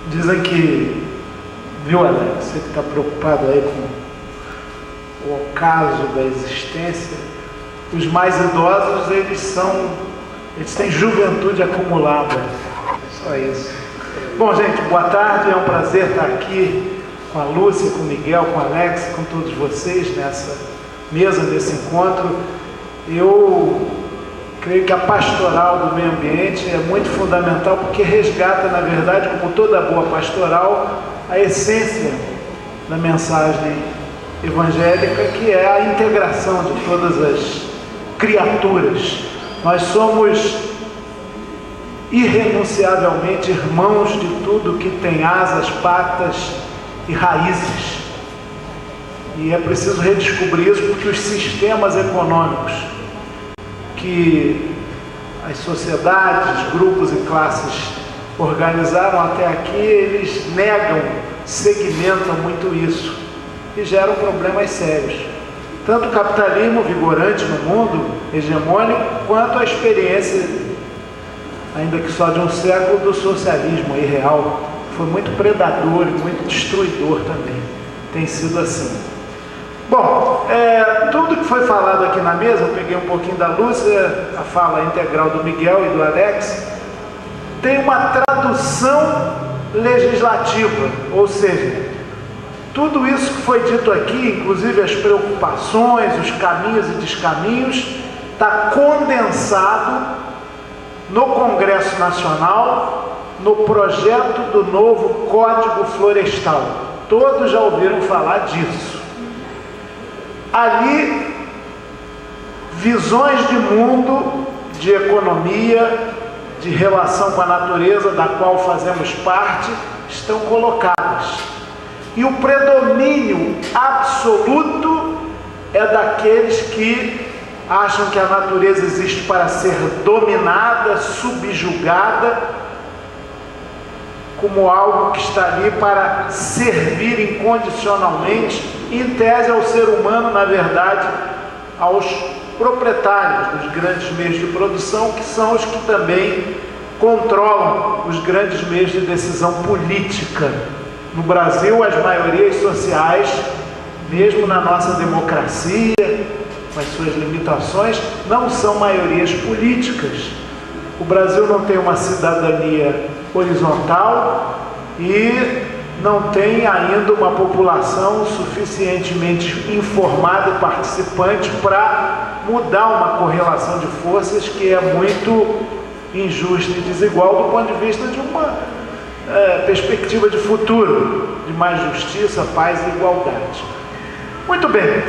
Dizem que, viu, Alex, você que está preocupado aí com o ocaso da existência, os mais idosos, eles têm juventude acumulada. Só isso. Bom, gente, boa tarde, é um prazer estar aqui com a Lúcia, com o Miguel, com o Alex, com todos vocês nessa mesa, nesse encontro. Eu creio que a pastoral do meio ambiente é muito fundamental, porque resgata, na verdade, como toda boa pastoral, a essência da mensagem evangélica, que é a integração de todas as criaturas. Nós somos irrenunciavelmente irmãos de tudo que tem asas, patas e raízes. E é preciso redescobrir isso, porque os sistemas econômicos que as sociedades, grupos e classes organizaram até aqui, eles negam, segmentam muito isso e geram problemas sérios. Tanto o capitalismo vigorante no mundo, hegemônico, quanto a experiência, ainda que só de um século, do socialismo irreal, que foi muito predador e muito destruidor também. Tem sido assim. Bom, tudo que foi falado aqui na mesa, eu peguei um pouquinho da Lúcia, a fala integral do Miguel e do Alex, tem uma tradução legislativa, ou seja, tudo isso que foi dito aqui, inclusive as preocupações, os caminhos e descaminhos, está condensado no Congresso Nacional, no projeto do novo Código Florestal. Todos já ouviram falar disso. Ali, visões de mundo, de economia, de relação com a natureza, da qual fazemos parte, estão colocadas. E o predomínio absoluto é daqueles que acham que a natureza existe para ser dominada, subjugada, como algo que está ali para servir incondicionalmente, em tese ao ser humano, na verdade, aos proprietários dos grandes meios de produção, que são os que também controlam os grandes meios de decisão política. No Brasil, as maiorias sociais, mesmo na nossa democracia, com as suas limitações, não são maiorias políticas. O Brasil não tem uma cidadania horizontal e não tem ainda uma população suficientemente informada e participante para mudar uma correlação de forças que é muito injusta e desigual do ponto de vista de uma perspectiva de futuro, de mais justiça, paz e igualdade. Muito bem.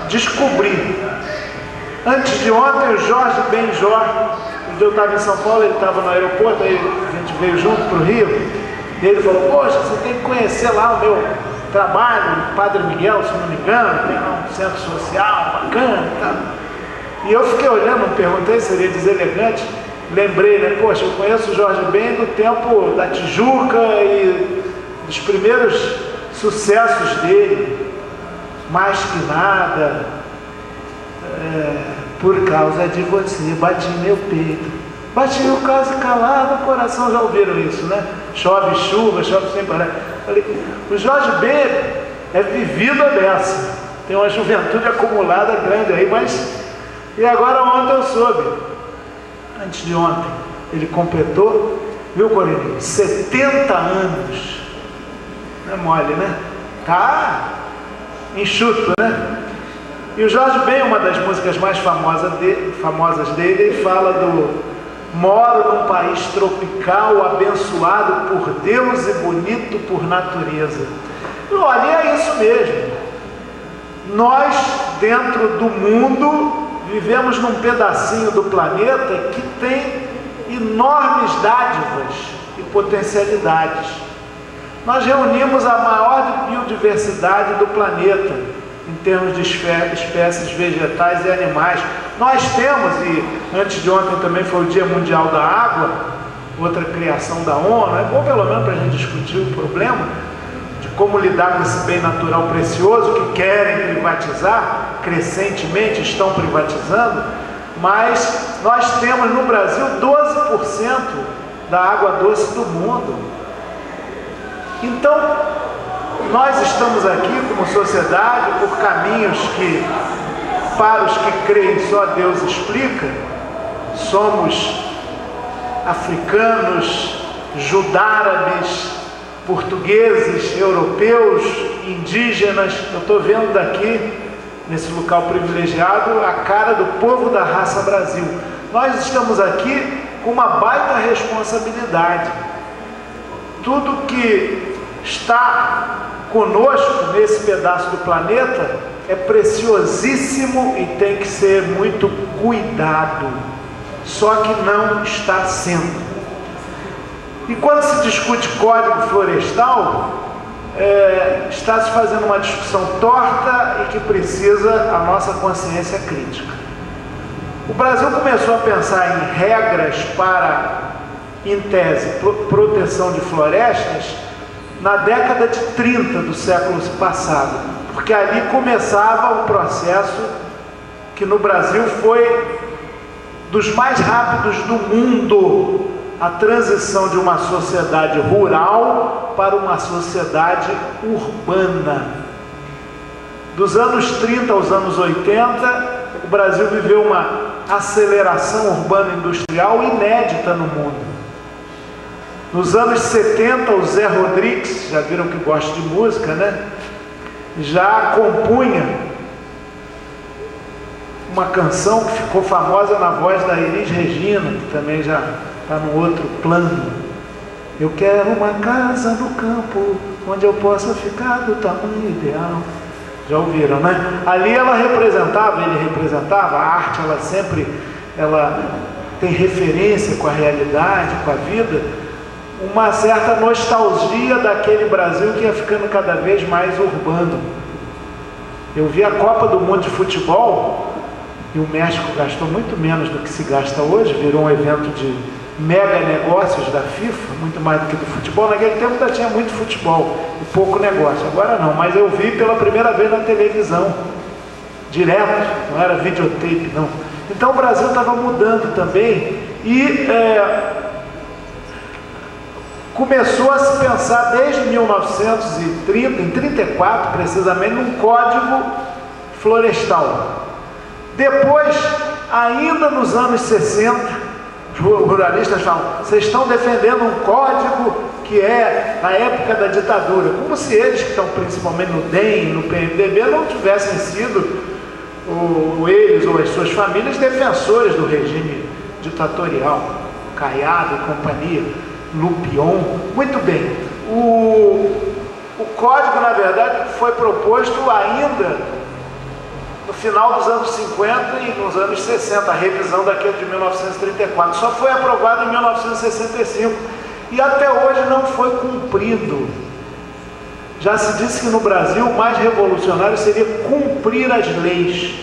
Descobri, antes de ontem, o Jorge Benjor, quando eu estava em São Paulo, ele estava no aeroporto, aí a gente veio junto para o Rio, e ele falou: poxa, você tem que conhecer lá o meu trabalho, o Padre Miguel, se não me engano, tem lá um centro social bacana e tal. E eu fiquei olhando, não perguntei, seria deselegante, lembrei, né? Poxa, eu conheço o Jorge Ben do tempo da Tijuca e dos primeiros sucessos dele, Mais Que Nada, por causa de você, bati meu peito, bati o caso calado, o coração, já ouviram isso, né? Chove chuva, chove sem parar. Falei, o Jorge Ben é vivido a beça, tem uma juventude acumulada grande aí, mas... E agora ontem eu soube, antes de ontem, ele completou, viu, Corininho? 70 anos. Não é mole, né? Tá enxuto, né? E o Jorge Ben, uma das músicas mais famosas dele, ele fala do: moro num país tropical, abençoado por Deus e bonito por natureza. E olha, é isso mesmo. Nós, dentro do mundo, vivemos num pedacinho do planeta que tem enormes dádivas e potencialidades. Nós reunimos a maior biodiversidade do planeta, em termos de espécies vegetais e animais. Nós temos, e antes de ontem também foi o Dia Mundial da Água, outra criação da ONU, é bom pelo menos para a gente discutir o problema de como lidar com esse bem natural precioso que querem privatizar, crescentemente estão privatizando, mas nós temos no Brasil 12% da água doce do mundo. Então, nós estamos aqui como sociedade por caminhos que, para os que creem, só Deus explica. Somos africanos, judárabes, portugueses, europeus, indígenas. Eu estou vendo daqui, nesse local privilegiado, a cara do povo da raça Brasil. Nós estamos aqui com uma baita responsabilidade. Tudo que está conosco nesse pedaço do planeta é preciosíssimo e tem que ser muito cuidado. Só que não está sendo. E quando se discute código florestal, está se fazendo uma discussão torta e que precisa a nossa consciência crítica. O Brasil começou a pensar em regras para, em tese, proteção de florestas na década de 30 do século passado, porque ali começava um processo que no Brasil foi dos mais rápidos do mundo, a transição de uma sociedade rural para uma sociedade urbana. Dos anos 30 aos anos 80, o Brasil viveu uma aceleração urbana-industrial inédita no mundo. Nos anos 70, o Zé Rodrigues, já viram que gosta de música, né? Já compunha uma canção que ficou famosa na voz da Elis Regina, que também já está no outro plano. Eu quero uma casa no campo, onde eu possa ficar do tamanho ideal. Já ouviram, né? Ali ela representava, ele representava, a arte, ela tem referência com a realidade, com a vida, uma certa nostalgia daquele Brasil que ia ficando cada vez mais urbano. Eu vi a Copa do Mundo de Futebol, e o México gastou muito menos do que se gasta hoje, virou um evento de mega negócios da FIFA, muito mais do que do futebol. Naquele tempo ainda tinha muito futebol e pouco negócio, agora não, mas eu vi pela primeira vez na televisão, direto, não era videotape não. Então o Brasil estava mudando também e começou a se pensar desde 1930, em 34 precisamente, num código florestal. Depois, ainda nos anos 60, os ruralistas falam, vocês estão defendendo um código que é na época da ditadura, como se eles que estão principalmente no DEM, no PMDB, não tivessem sido, eles ou as suas famílias, defensores do regime ditatorial, Caiado e companhia, Lupion. Muito bem, o código, na verdade, foi proposto ainda no final dos anos 50 e nos anos 60, a revisão daquele de 1934, só foi aprovado em 1965 e até hoje não foi cumprido. Já se disse que no Brasil o mais revolucionário seria cumprir as leis.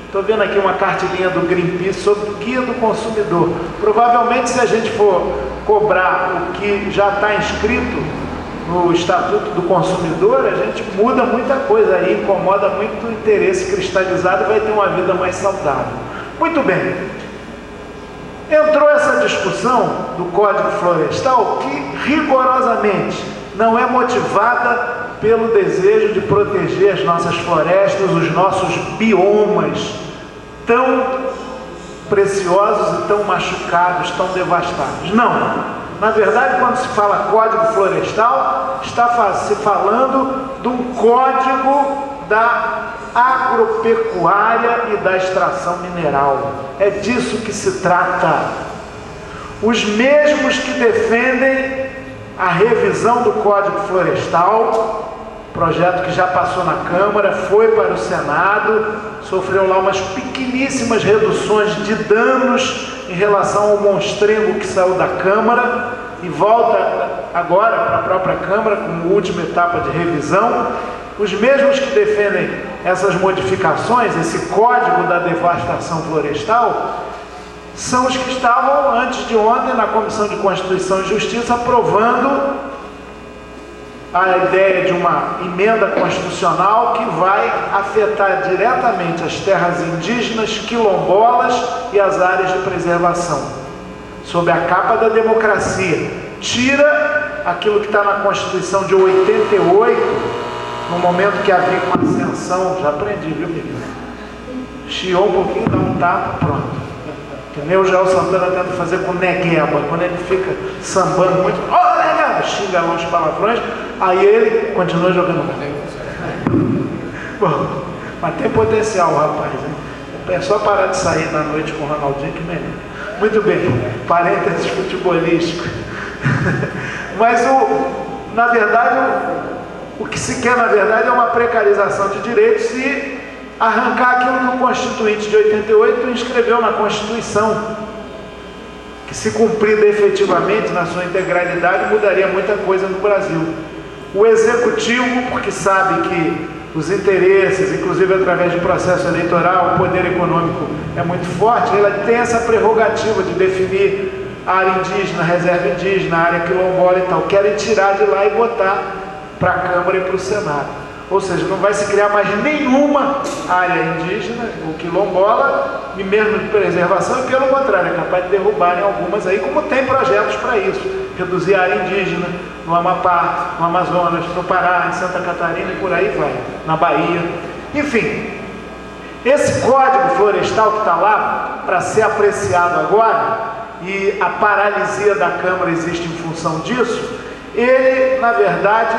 Estou vendo aqui uma cartilhinha do Greenpeace sobre o Guia do Consumidor. Provavelmente, se a gente for cobrar o que já está inscrito no Estatuto do Consumidor, a gente muda muita coisa aí, incomoda muito o interesse cristalizado e vai ter uma vida mais saudável. Muito bem. Entrou essa discussão do Código Florestal que rigorosamente não é motivada pelo desejo de proteger as nossas florestas, os nossos biomas tão preciosos e tão machucados, tão devastados. Não. Na verdade, quando se fala Código Florestal, está se falando de um código da agropecuária e da extração mineral. É disso que se trata. Os mesmos que defendem a revisão do Código Florestal, projeto que já passou na Câmara, foi para o Senado, sofreu lá umas pequeníssimas reduções de danos em relação ao monstrengo que saiu da Câmara e volta agora para a própria Câmara como última etapa de revisão. Os mesmos que defendem essas modificações, esse código da devastação florestal, são os que estavam antes de ontem na Comissão de Constituição e Justiça aprovando a ideia de uma emenda constitucional que vai afetar diretamente as terras indígenas, quilombolas e as áreas de preservação. sob a capa da democracia, tira aquilo que está na Constituição de 88, no momento que havia uma ascensão, já aprendi, viu, menino? Chiou um pouquinho, dá um tapa, pronto. Que nem o Joel Santana tenta fazer com Negueba, quando ele fica sambando muito, ó, Negueba, xinga lá os palavrões, aí ele continua jogando. Bom, mas tem potencial, rapaz, hein? É só parar de sair na noite com o Ronaldinho que melhor. Muito bem, parênteses futebolístico. Mas na verdade, o que se quer na verdade é uma precarização de direitos e arrancar aquilo que o Constituinte de 88 inscreveu na Constituição, que se cumprida efetivamente na sua integralidade mudaria muita coisa no Brasil. O Executivo, porque sabe que os interesses, inclusive através de processo eleitoral, o poder econômico é muito forte, ele tem essa prerrogativa de definir área indígena, reserva indígena, área quilombola e tal, querem tirar de lá e botar para a Câmara e para o Senado. Ou seja, não vai se criar mais nenhuma área indígena ou quilombola, e mesmo de preservação, e pelo contrário, é capaz de derrubarem algumas aí, como tem projetos para isso, reduzir a área indígena no Amapá, no Amazonas, no Pará, em Santa Catarina e por aí vai, na Bahia. Enfim, esse código florestal que está lá, para ser apreciado agora, e a paralisia da Câmara existe em função disso, ele, na verdade,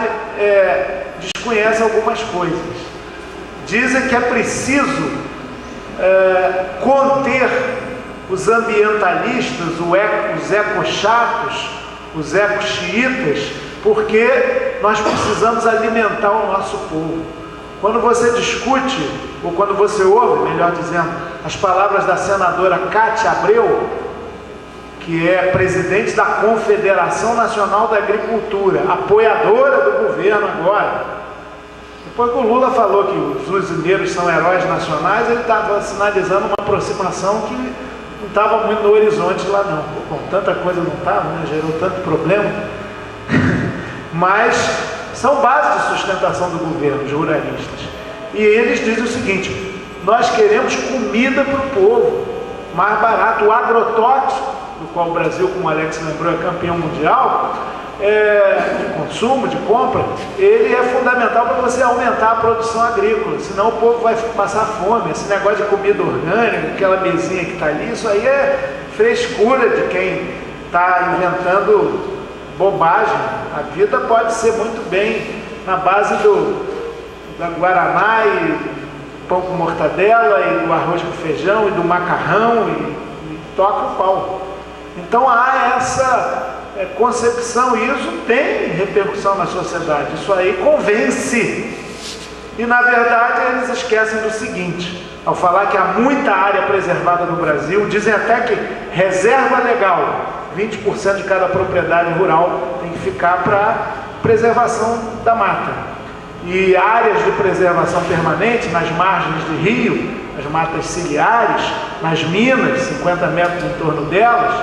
desconhece algumas coisas. Dizem que é preciso conter os ambientalistas, os ecochatos, os ecoxiitas, porque nós precisamos alimentar o nosso povo. Quando você discute, ou quando você ouve, melhor dizendo, as palavras da senadora Cátia Abreu, que é presidente da Confederação Nacional da Agricultura, apoiadora do governo agora. Depois que o Lula falou que os usineiros são heróis nacionais, ele estava sinalizando uma aproximação que não estava muito no horizonte lá não. Bom, tanta coisa não estava, né? Gerou tanto problema. Mas são bases de sustentação do governo, os ruralistas. E eles dizem o seguinte: nós queremos comida para o povo, mais barato. O agrotóxico, do qual o Brasil, como o Alex lembrou, é campeão mundial, de consumo, de compra, ele é fundamental para você aumentar a produção agrícola, senão o povo vai passar fome. Esse negócio de comida orgânica, aquela mesinha que está ali, isso aí é frescura de quem está inventando bobagem. A vida pode ser muito bem na base da guaraná e pão com mortadela e do arroz com feijão e do macarrão e toca o pau. Então há essa concepção, e isso tem repercussão na sociedade, isso aí convence. E na verdade eles esquecem do seguinte: ao falar que há muita área preservada no Brasil, dizem até que reserva legal, 20% de cada propriedade rural tem que ficar para preservação da mata. E áreas de preservação permanente nas margens de rio, nas matas ciliares, nas minas, 50 metros em torno delas,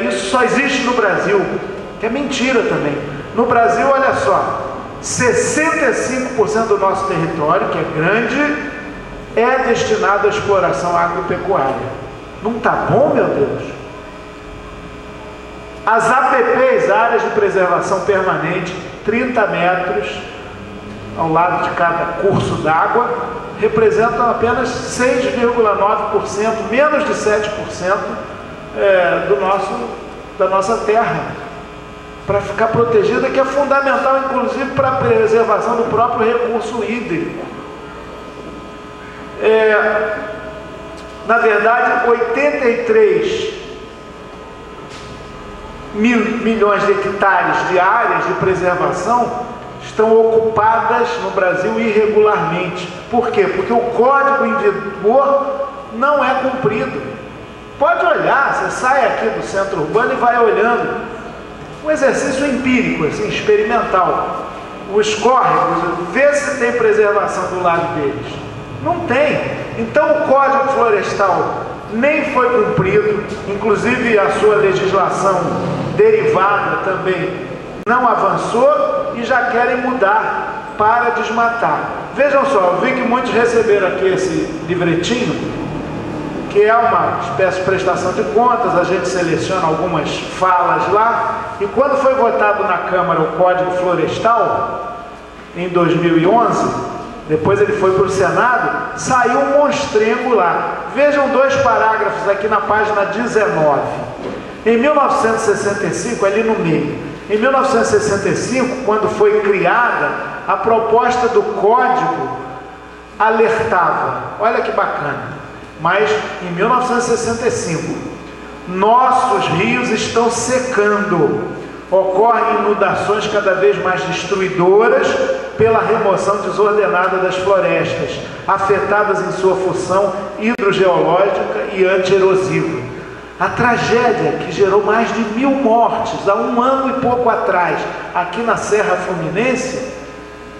isso só existe no Brasil, que é mentira também. No Brasil, olha só, 65% do nosso território, que é grande, é destinado à exploração agropecuária. Não está bom, meu Deus? As APPs, áreas de preservação permanente, 30 metros ao lado de cada curso d'água, representam apenas 6,9%, menos de 7% da nossa terra, para ficar protegida, que é fundamental, inclusive, para a preservação do próprio recurso hídrico. Na verdade, 83 milhões de hectares de áreas de preservação estão ocupadas no Brasil irregularmente. Por quê? Porque o código em vigor não é cumprido. Pode olhar, você sai aqui do centro urbano e vai olhando. Um exercício empírico, assim, experimental. Os córregos, vê se tem preservação do lado deles. Não tem. Então o Código Florestal nem foi cumprido, inclusive a sua legislação derivada também não avançou, e já querem mudar para desmatar. Vejam só, eu vi que muitos receberam aqui esse livretinho, porque é uma espécie de prestação de contas, a gente seleciona algumas falas lá, e quando foi votado na Câmara o Código Florestal, em 2011, depois ele foi para o Senado, saiu um monstrengo lá. Vejam 2 parágrafos aqui na página 19. Em 1965, ali no meio, em 1965, quando foi criada, a proposta do Código alertava, olha que bacana, mas em 1965, nossos rios estão secando, ocorrem inundações cada vez mais destruidoras pela remoção desordenada das florestas, afetadas em sua função hidrogeológica e anti-erosiva. A tragédia que gerou mais de 1000 mortes há 1 ano e pouco atrás, aqui na Serra Fluminense,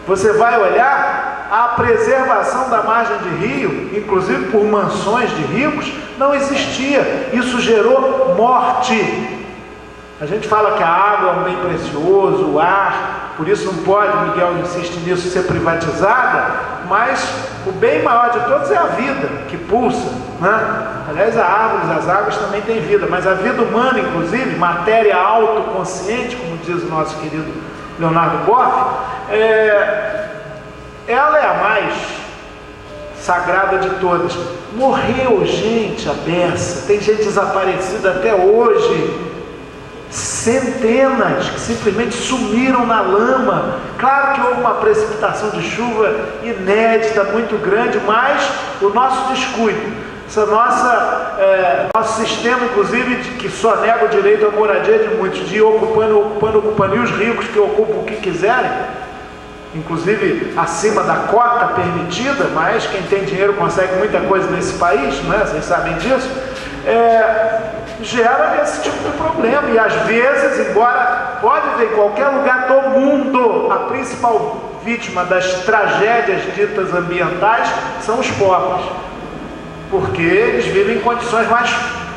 você vai olhar, a preservação da margem de rio, inclusive por mansões de ricos, não existia. Isso gerou morte. A gente fala que a água é um bem precioso, o ar, por isso não pode, Miguel insiste nisso, ser privatizada, mas o bem maior de todos é a vida que pulsa, né? Aliás, as árvores, as águas também têm vida, mas a vida humana, inclusive, matéria autoconsciente, como diz o nosso querido Leonardo Boff, ela é a mais sagrada de todas. Morreu gente à beça, tem gente desaparecida até hoje, centenas que simplesmente sumiram na lama. Claro que houve uma precipitação de chuva inédita, muito grande, mas o nosso descuido, nosso sistema, inclusive, que só nega o direito à moradia de muitos, de ir ocupando, e os ricos que ocupam o que quiserem, inclusive acima da cota permitida, mas quem tem dinheiro consegue muita coisa nesse país, não é? Vocês sabem disso, gera esse tipo de problema. E às vezes, embora pode ver em qualquer lugar do mundo, a principal vítima das tragédias ditas ambientais são os pobres, porque eles vivem em condições mais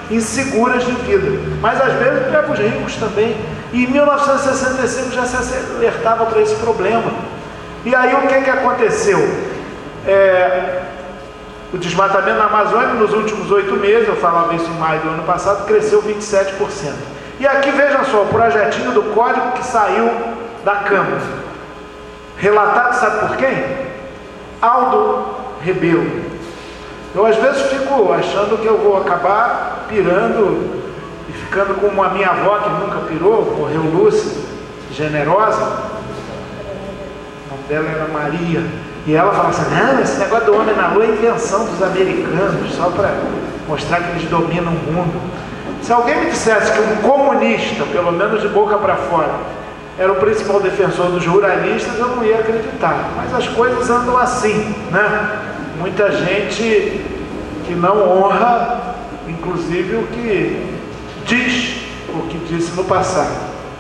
inseguras de vida, mas às vezes pega os ricos também. E em 1965 já se alertava para esse problema. E aí o que aconteceu? O desmatamento na Amazônia nos últimos 8 meses, eu falava isso em maio do ano passado, cresceu 27%. E aqui vejam só, o projetinho do código que saiu da Câmara, relatado, sabe por quem? Aldo Rebelo. Eu às vezes fico achando que eu vou acabar pirando e ficando como a minha avó, que nunca pirou, morreu lúcida, generosa. O nome dela era Maria. E ela fala assim, não, esse negócio do homem na lua é invenção dos americanos, só para mostrar que eles dominam o mundo. Se alguém me dissesse que um comunista, pelo menos de boca para fora, era o principal defensor dos ruralistas, eu não ia acreditar. Mas as coisas andam assim, né? Muita gente que não honra, inclusive, o que diz, o que disse no passado,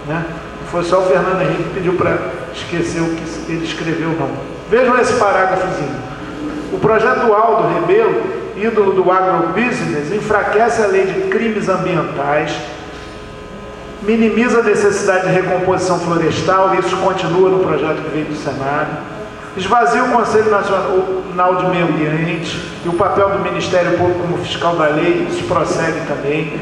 né? Não foi só o Fernando Henrique que pediu para esquecer o que ele escreveu, não. Vejam esse parágrafozinho. O projeto do Aldo Rebelo, ídolo do agrobusiness, enfraquece a lei de crimes ambientais, minimiza a necessidade de recomposição florestal, isso continua no projeto que veio do Senado, esvazia o Conselho Nacional de Meio Ambiente e o papel do Ministério Público como fiscal da lei, isso prossegue também,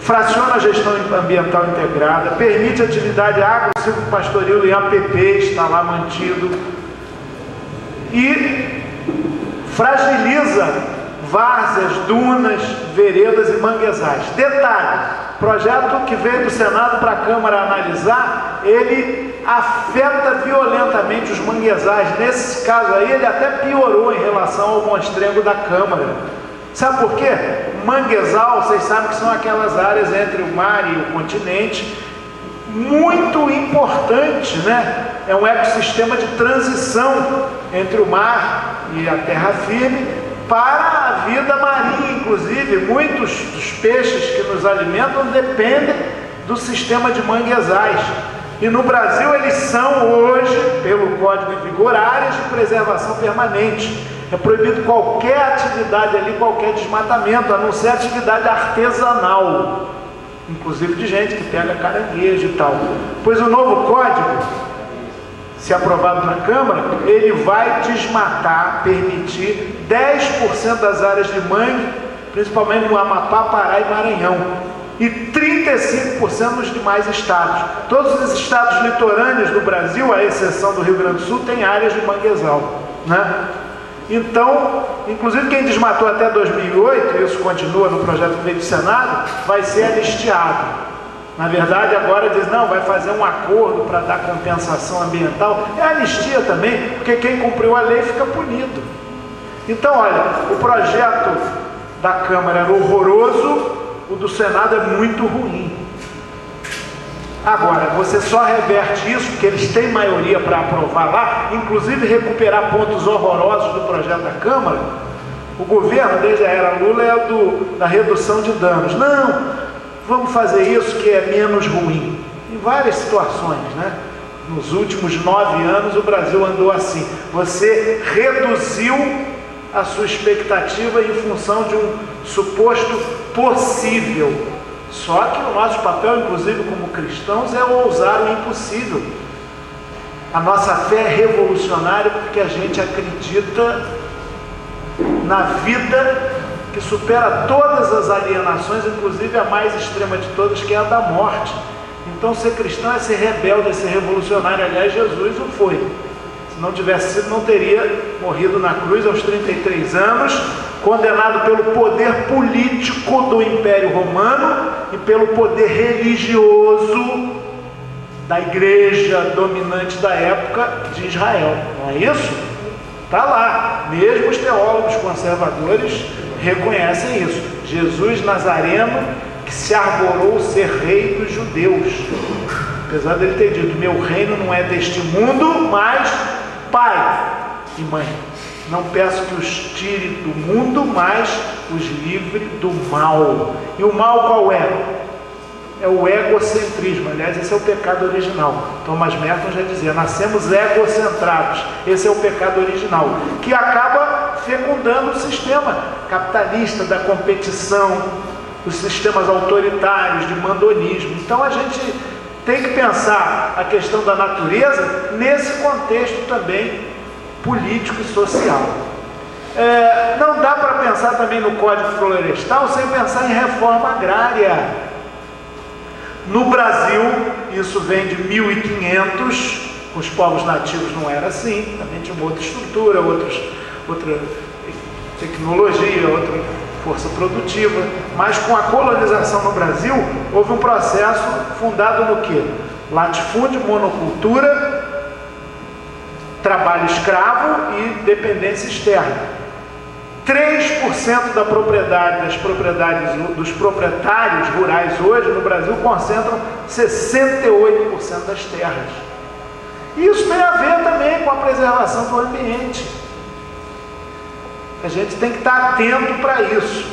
fraciona a gestão ambiental integrada, permite atividade agro-silvopastoril em APP, está lá mantido, e fragiliza várzeas, dunas, veredas e manguezais. Detalhe, projeto que veio do Senado para a Câmara analisar, ele afeta violentamente os manguezais. Nesse caso aí, ele até piorou em relação ao monstrengo da Câmara. Sabe por quê? Manguezal, vocês sabem que são aquelas áreas entre o mar e o continente, muito importante, né? É um ecossistema de transição entre o mar e a terra firme para a vida marinha, inclusive. Muitos dos peixes que nos alimentam dependem do sistema de manguezais. E no Brasil eles são hoje, pelo Código em vigor, áreas de preservação permanente. É proibido qualquer atividade ali, qualquer desmatamento, a não ser atividade artesanal, inclusive de gente que pega caranguejo e tal. Pois o novo código, se aprovado na Câmara, ele vai desmatar, permitir 10% das áreas de mangue principalmente no Amapá, Pará e Maranhão, e 35% nos demais estados. Todos os estados litorâneos do Brasil, à exceção do Rio Grande do Sul, têm áreas de manguezal, né? Então, inclusive quem desmatou até 2008, isso continua no projeto que veio do Senado, vai ser anistiado. Na verdade, agora diz, não, vai fazer um acordo para dar compensação ambiental. É anistia também, porque quem cumpriu a lei fica punido. Então, olha, o projeto da Câmara era horroroso, o do Senado é muito ruim. Agora, você só reverte isso, porque eles têm maioria para aprovar lá, inclusive recuperar pontos horrorosos do projeto da Câmara. O governo, desde a era Lula, é da redução de danos. Não, vamos fazer isso que é menos ruim. Em várias situações, né? Nos últimos 9 anos o Brasil andou assim. Você reduziu a sua expectativa em função de um suposto possível. Só que o nosso papel, inclusive como cristãos, é ousar o impossível. A nossa fé é revolucionária porque a gente acredita na vida que supera todas as alienações, inclusive a mais extrema de todas, que é a da morte. Então ser cristão é ser rebelde, é ser revolucionário. Aliás, Jesus o foi. Se não tivesse sido, não teria morrido na cruz aos 33 anos, condenado pelo poder político do Império Romano e pelo poder religioso da igreja dominante da época de Israel. Não é isso? Está lá. Mesmo os teólogos conservadores reconhecem isso. Jesus Nazareno, que se arvorou ser rei dos judeus. Apesar dele ter dito, meu reino não é deste mundo, mas pai e mãe. Não peço que os tire do mundo, mas os livre do mal. E o mal qual é? É o egocentrismo. Aliás, esse é o pecado original. Thomas Merton já dizia, nascemos egocentrados. Esse é o pecado original, que acaba fecundando o sistema capitalista da competição, os sistemas autoritários de mandonismo. Então a gente tem que pensar a questão da natureza nesse contexto também político e social. Não dá para pensar também no Código Florestal sem pensar em reforma agrária. No Brasil, isso vem de 1500, com os povos nativos não era assim, também tinha uma outra estrutura, outra tecnologia, outra força produtiva, mas com a colonização no Brasil, houve um processo fundado no quê? Latifúndio, monocultura, trabalho escravo e dependência externa. 3% da propriedade, dos proprietários rurais hoje no Brasil concentram 68% das terras. E isso tem a ver também com a preservação do ambiente. A gente tem que estar atento para isso.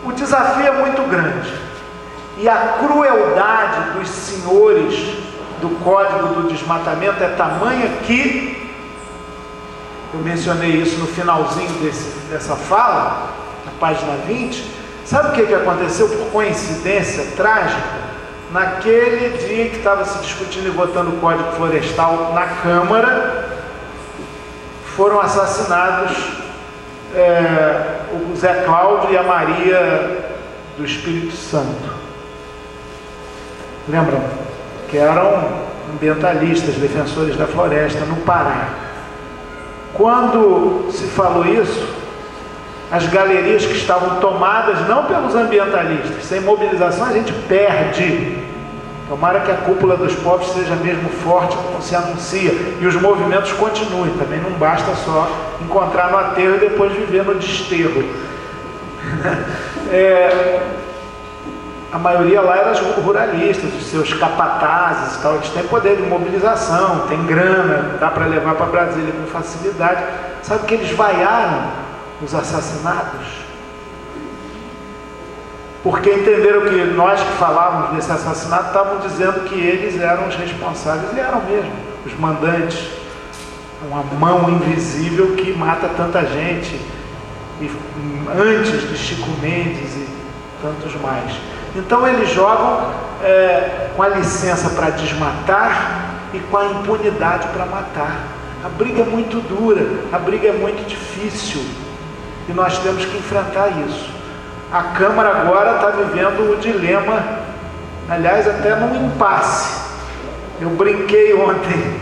O desafio é muito grande. E a crueldade dos senhores do Código do Desmatamento é tamanha que, eu mencionei isso no finalzinho dessa fala, na página 20, sabe o que aconteceu por coincidência trágica? Naquele dia que estava se discutindo e votando o Código Florestal na Câmara, foram assassinados o Zé Cláudio e a Maria do Espírito Santo. Lembram? Que eram ambientalistas, defensores da floresta no Pará. Quando se falou isso, as galerias que estavam tomadas não pelos ambientalistas, sem mobilização a gente perde. Tomara que a cúpula dos povos seja mesmo forte como se anuncia e os movimentos continuem. Também não basta só encontrar no aterro e depois viver no desterro. A maioria lá eram ruralistas, os seus capatazes e tal. Eles têm poder de mobilização, têm grana, dá para levar para Brasília com facilidade. Sabe que eles vaiaram os assassinados? Porque entenderam que nós que falávamos desse assassinato estavam dizendo que eles eram os responsáveis, e eram mesmo, os mandantes. Uma mão invisível que mata tanta gente, e antes de Chico Mendes e tantos mais. Então eles jogam com a licença para desmatar e com a impunidade para matar. A briga é muito dura, a briga é muito difícil. e nós temos que enfrentar isso. A Câmara agora está vivendo o dilema, aliás, até num impasse. Eu brinquei ontem,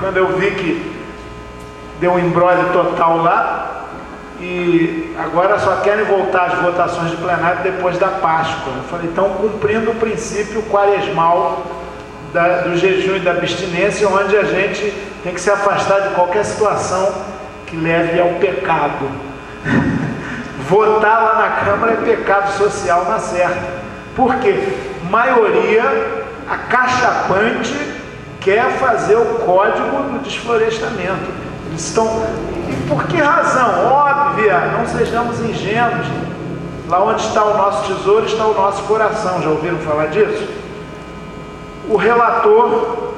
quando eu vi que deu um imbróglio total lá, e agora só querem voltar às votações de plenário depois da Páscoa. Eu falei, estão cumprindo o princípio quaresmal do jejum e da abstinência, onde a gente tem que se afastar de qualquer situação que leve ao pecado. Votar lá na Câmara é pecado social na certa. Por quê? Maioria acachapante quer fazer o código do desflorestamento. Eles estão... E por que razão? Óbvia, não sejamos ingênuos. Lá onde está o nosso tesouro está o nosso coração. Já ouviram falar disso? O relator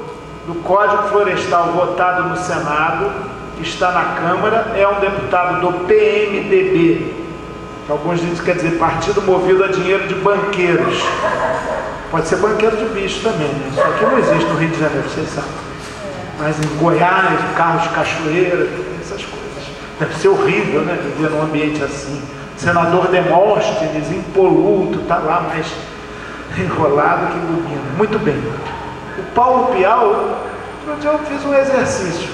do Código Florestal votado no Senado, que está na Câmara, é um deputado do PMDB, que alguns dizem que quer dizer Partido Movido a Dinheiro de Banqueiros. Pode ser banqueiro de bicho também, né? Isso aqui não existe no Rio de Janeiro, vocês sabem. Mas em Goiás, Carros de Cachoeira, essas coisas. Deve ser horrível, né? Viver num ambiente assim. Senador Demóstenes, impoluto, está lá mais enrolado que ilumina. Muito bem. O Paulo Piau, outro dia eu fiz um exercício.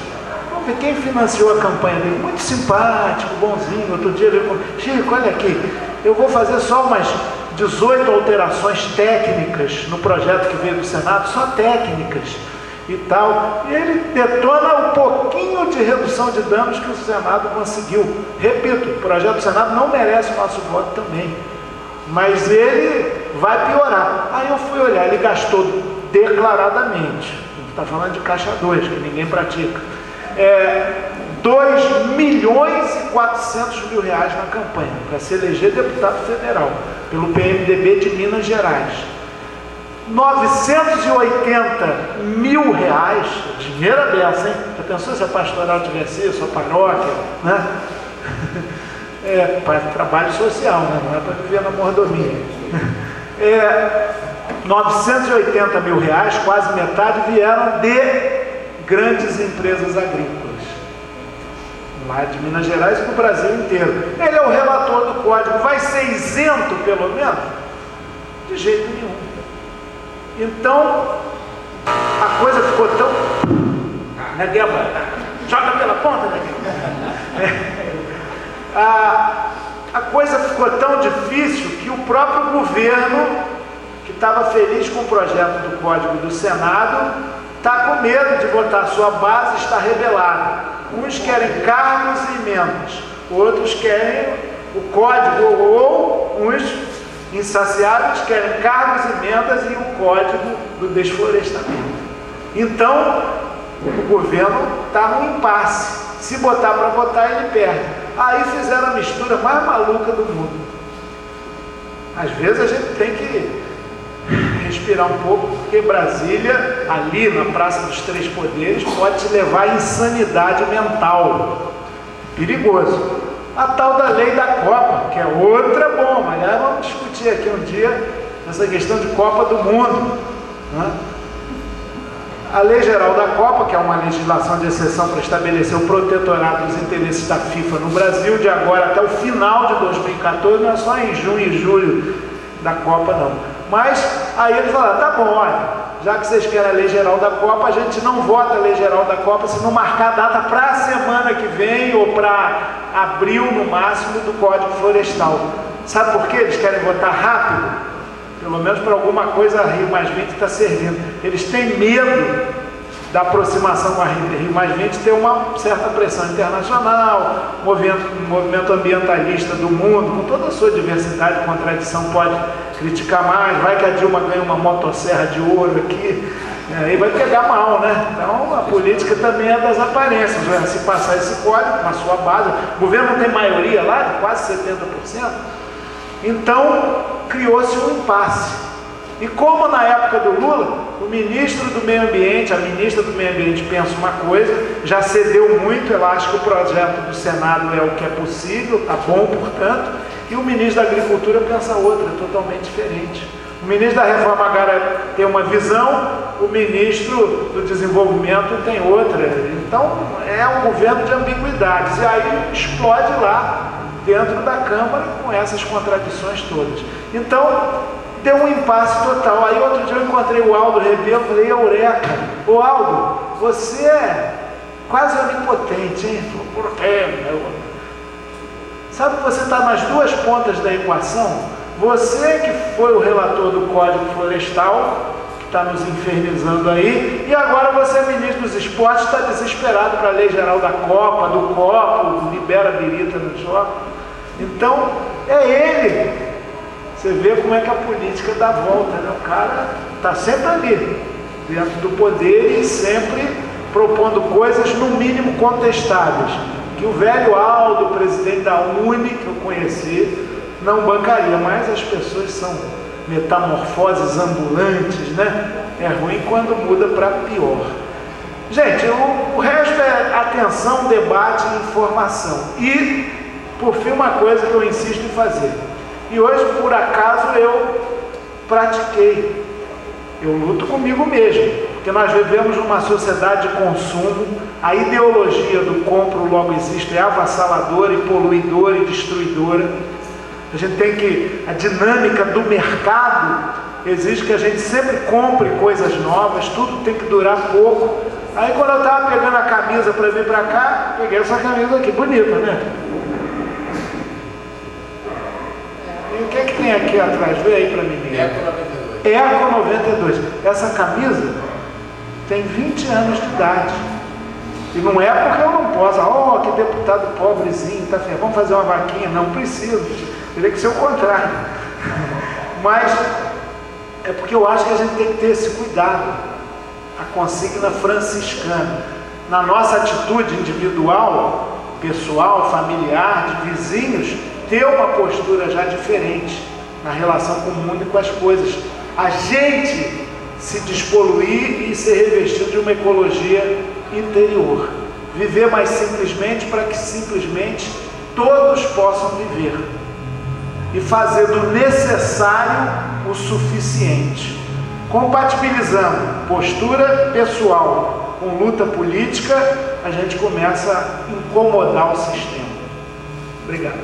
Vamos ver quem financiou a campanha dele. Muito simpático, bonzinho. Outro dia ele falou, Chico, olha aqui, eu vou fazer só umas 18 alterações técnicas no projeto que veio do Senado, só técnicas e tal. E ele detona um pouquinho de redução de danos que o Senado conseguiu. Repito, o projeto do Senado não merece o nosso voto também. Mas ele vai piorar. Aí eu fui olhar, ele gastou declaradamente, está falando de caixa 2, que ninguém pratica, 2.400.000 reais na campanha, para se eleger deputado federal, pelo PMDB de Minas Gerais. 980 mil reais, dinheiro é dessa, hein? Já pensou se a pastoral tivesse isso, a paróquia, né? Para trabalho social, né? Não é para viver na mordomia. 980 mil reais, quase metade, vieram de grandes empresas agrícolas, lá de Minas Gerais e do Brasil inteiro. Ele é o relator do código, vai ser isento pelo menos? De jeito nenhum. Então, a coisa ficou tão... Né, Débora? Joga pela ponta, né? A coisa ficou tão difícil que o próprio governo, que estava feliz com o projeto do Código do Senado, está com medo de votar, sua base está rebelada. Uns querem cargos e emendas, outros querem o código, ou uns insaciáveis querem cargos, emendas e o código do desflorestamento. Então, o governo está num impasse. Se botar para votar, ele perde. Aí fizeram a mistura mais maluca do mundo. Às vezes a gente tem que respirar um pouco, porque Brasília, ali na Praça dos Três Poderes, pode te levar à insanidade mental. Perigoso. A tal da lei da Copa, que é outra bomba. Aliás, vamos discutir aqui um dia essa questão de Copa do Mundo, né? A Lei Geral da Copa, que é uma legislação de exceção para estabelecer o protetorado dos interesses da FIFA no Brasil, de agora até o final de 2014, não é só em junho e julho da Copa, não. Mas aí eles falaram, tá bom, olha, já que vocês querem a Lei Geral da Copa, a gente não vota a Lei Geral da Copa se não marcar a data para a semana que vem ou para abril, no máximo, do Código Florestal. Sabe por quê? Eles querem votar rápido? Pelo menos para alguma coisa a Rio+20 está servindo. Eles têm medo da aproximação com a Rio+20 ter uma certa pressão internacional, movimento ambientalista do mundo, com toda a sua diversidade e contradição, pode criticar mais, vai que a Dilma ganha uma motosserra de ouro aqui, aí vai pegar mal, né? Então a política também é das aparências, né? Se passar esse código na sua base, o governo não tem maioria lá, de quase 70%, então criou-se um impasse. E como na época do Lula, o ministro do Meio Ambiente, a ministra do Meio Ambiente pensa uma coisa, já cedeu muito, ela acha que o projeto do Senado é o que é possível, tá bom, portanto, e o ministro da Agricultura pensa outra, totalmente diferente. O ministro da Reforma Agrária tem uma visão, o ministro do Desenvolvimento tem outra. Então, é um governo de ambiguidades. E aí explode lá dentro da Câmara com essas contradições todas. Então, deu um impasse total. Aí outro dia eu encontrei o Aldo Rebelo, falei, eureka, ô Aldo, você é quase onipotente, hein? Por quê, meu? Sabe que você está nas duas pontas da equação? Você que foi o relator do Código Florestal, que está nos infernizando aí, e agora você é ministro dos esportes, está desesperado para a lei geral da Copa, do copo, libera a birita no jogo. Então, é ele. Você vê como é que a política dá volta, né? O cara está sempre ali, dentro do poder e sempre propondo coisas no mínimo contestáveis, que o velho Aldo, presidente da Uni, que eu conheci, não bancaria, mas as pessoas são metamorfoses ambulantes, né? É ruim quando muda para pior. Gente, o resto é atenção, debate e informação. E, por fim, uma coisa que eu insisto em fazer. E hoje, por acaso, eu pratiquei. Eu luto comigo mesmo, porque nós vivemos numa sociedade de consumo, a ideologia do compro logo existe, é avassaladora e poluidora e destruidora. A gente tem que, a dinâmica do mercado exige que a gente sempre compre coisas novas, tudo tem que durar pouco. Aí quando eu estava pegando a camisa para vir para cá, peguei essa camisa aqui, bonita, né? E o que é que tem aqui atrás? Vê aí para mim. Eco 92. Essa camisa tem 20 anos de idade. E não é porque eu não posso, oh, que deputado pobrezinho, tá feio, vamos fazer uma vaquinha. Não preciso, teria que ser o contrário. Mas é porque eu acho que a gente tem que ter esse cuidado. A consigna franciscana. Na nossa atitude individual, pessoal, familiar, de vizinhos, ter uma postura já diferente na relação com o mundo e com as coisas. A gente se despoluir e ser revestido de uma ecologia interior. Viver mais simplesmente para que simplesmente todos possam viver. E fazer do necessário o suficiente. Compatibilizando postura pessoal com luta política, a gente começa a incomodar o sistema. Obrigado.